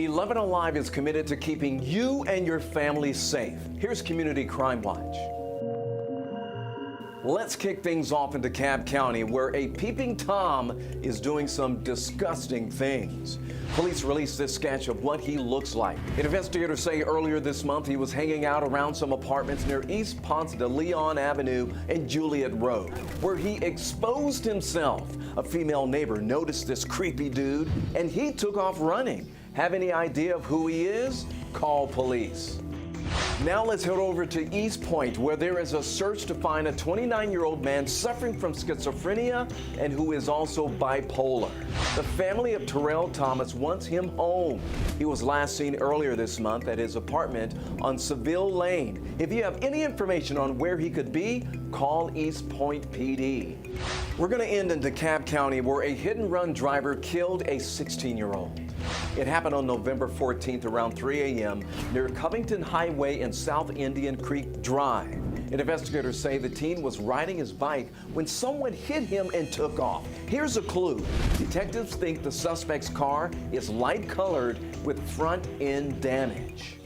11 Alive is committed to keeping you and your family safe. Here's Community Crime Watch. Let's kick things off in DeKalb County, where a peeping Tom is doing some disgusting things. Police released this sketch of what he looks like. Investigators say earlier this month he was hanging out around some apartments near East Ponce de Leon Avenue and Juliet Road, where he exposed himself. A female neighbor noticed this creepy dude, and he took off running. Have any idea of who he is? Call police. Now let's head over to East Point, where there is a search to find a 29-year-old man suffering from schizophrenia and who is also bipolar. The family of TERRILL Thomas wants him home. He was last seen earlier this month at his apartment on Seville Lane. If you have any information on where he could be, call East Point PD. We're going to end in DeKalb County, where a hit-and-run driver killed a 16-year-old. It happened on November 14th around 3 a.m. near Covington Highway and South Indian Creek Drive. Investigators say the teen was riding his bike when someone hit him and took off. Here's a clue. Detectives think the suspect's car is light-colored with front-end damage.